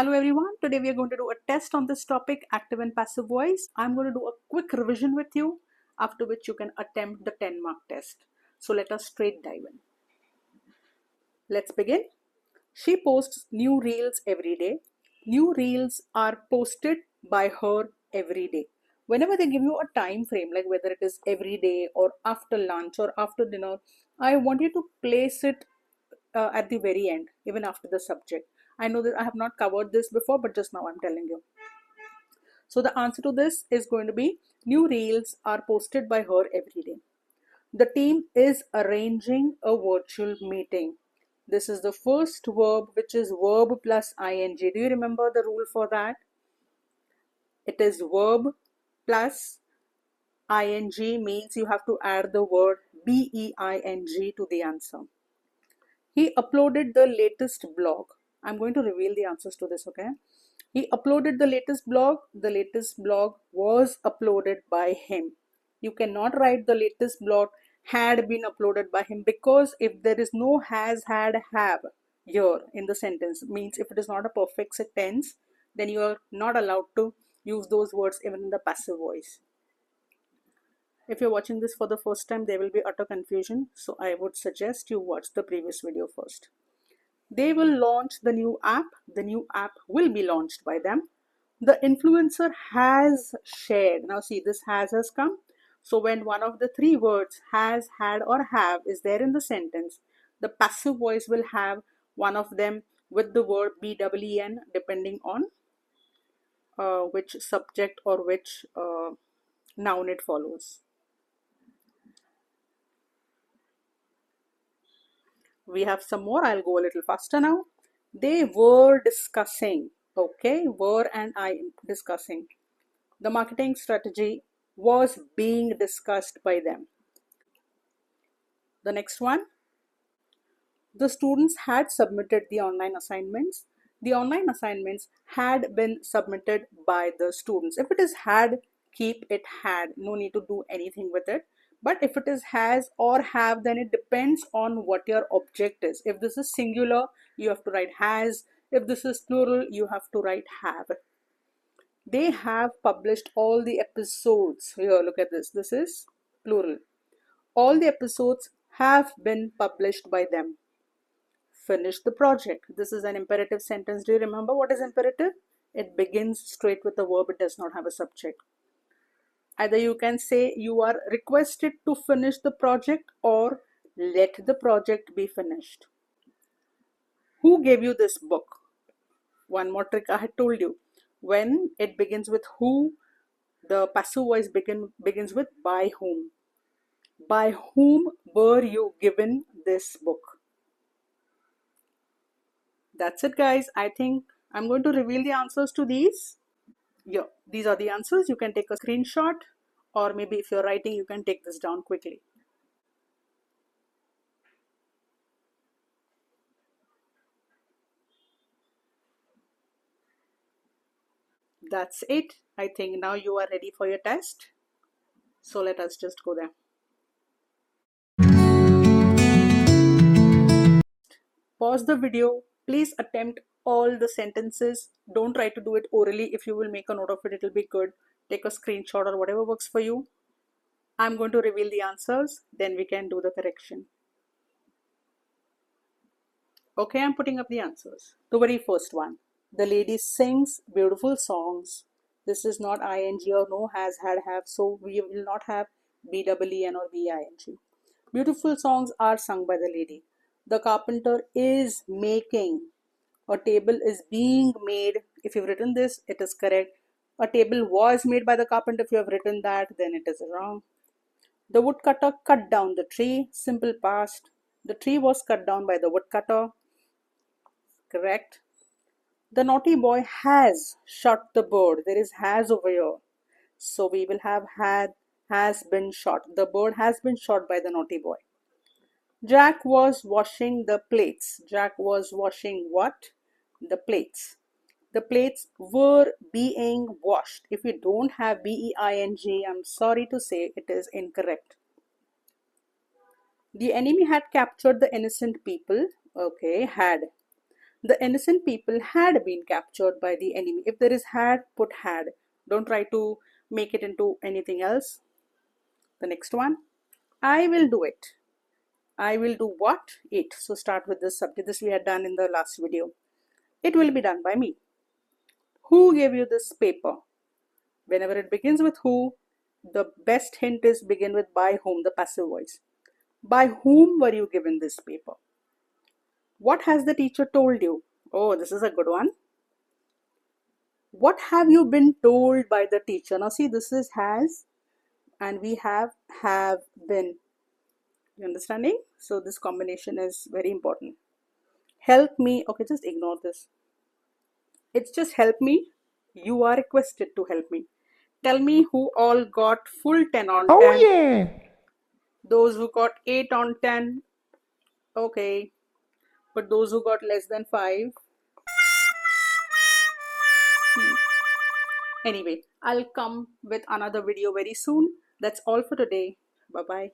Hello everyone, today we are going to do a test on this topic, active and passive voice. I'm going to do a quick revision with you, after which you can attempt the 10-mark test. So let us straight dive in. Let's begin. She posts new reels every day. New reels are posted by her every day. Whenever they give you a time frame, like whether it is every day or after lunch or after dinner, I want you to place it at the very end, even after the subject. I know that I have not covered this before, but just now I'm telling you. So the answer to this is going to be new reels are posted by her every day. The team is arranging a virtual meeting. This is the first verb, which is verb plus ing. Do you remember the rule for that? It is verb plus ing means you have to add the word being to the answer. He uploaded the latest blog. I'm going to reveal the answers to this, okay? He uploaded the latest blog. The latest blog was uploaded by him. You cannot write the latest blog had been uploaded by him, because if there is no has, had, have here in the sentence, means if it is not a perfect tense, then you are not allowed to use those words even in the passive voice. If you're watching this for the first time, there will be utter confusion. So I would suggest you watch the previous video first. They will launch the new app. The new app will be launched by them. The influencer has shared. Now see, this has come. So when one of the three words has, had or have is there in the sentence, the passive voice will have one of them with the word BEEN, depending on which subject or which noun it follows. We have some more. I'll go a little faster now. They were discussing, okay, were and I discussing. The marketing strategy was being discussed by them. The next one, the students had submitted the online assignments. The online assignments had been submitted by the students. If it is had, keep it had. No need to do anything with it. But if it is has or have, then it depends on what your object is. If this is singular, you have to write has. If this is plural, you have to write have. They have published all the episodes. Here, look at this. This is plural. All the episodes have been published by them. Finish the project. This is an imperative sentence. Do you remember what is imperative? It begins straight with the verb. It does not have a subject. Either you can say you are requested to finish the project or let the project be finished. Who gave you this book? One more trick I had told you. When it begins with who, the passive voice begins with by whom. By whom were you given this book? That's it, guys. I think I'm going to reveal the answers to these. Yeah, these are the answers. You can take a screenshot, or maybe if you're writing, you can take this down quickly. That's it. I think now you are ready for your test. So let us just go there. Pause the video. Please attempt all the sentences. Don't try to do it orally. If you will make a note of it, it'll be good. Take a screenshot or whatever works for you. I'm going to reveal the answers, then we can do the correction. Okay, I'm putting up the answers. The very first one. The lady sings beautiful songs. This is not ing or no has, had, have. So we will not have BEEN or BING. Beautiful songs are sung by the lady. The carpenter is making. A table is being made. If you've written this, it is correct. A table was made by the carpenter. If you have written that, then it is wrong. The woodcutter cut down the tree. Simple past. The tree was cut down by the woodcutter. Correct. The naughty boy has shot the bird. There is has over here. So we will have had, has been shot. The bird has been shot by the naughty boy. Jack was washing the plates. Jack was washing what? The plates. The plates were being washed. If you don't have BEING, I'm sorry to say it is incorrect. The enemy had captured the innocent people. Okay, had. The innocent people had been captured by the enemy. If there is had, put had. Don't try to make it into anything else. The next one, I will do it. I will do what? It. So start with this subject. This we had done in the last video. It will be done by me. Who gave you this paper? Whenever it begins with who, the best hint is begin with by whom, the passive voice. By whom were you given this paper? What has the teacher told you? Oh, this is a good one. What have you been told by the teacher? Now see, this is has and we have been. You understanding? So this combination is very important. Help me. Okay, just ignore this. It's just help me. You are requested to help me. Tell me who all got full 10 on 10. Oh yeah. Those who got 8 on 10. Okay. But those who got less than 5. Anyway, I'll come with another video very soon. That's all for today. Bye-bye.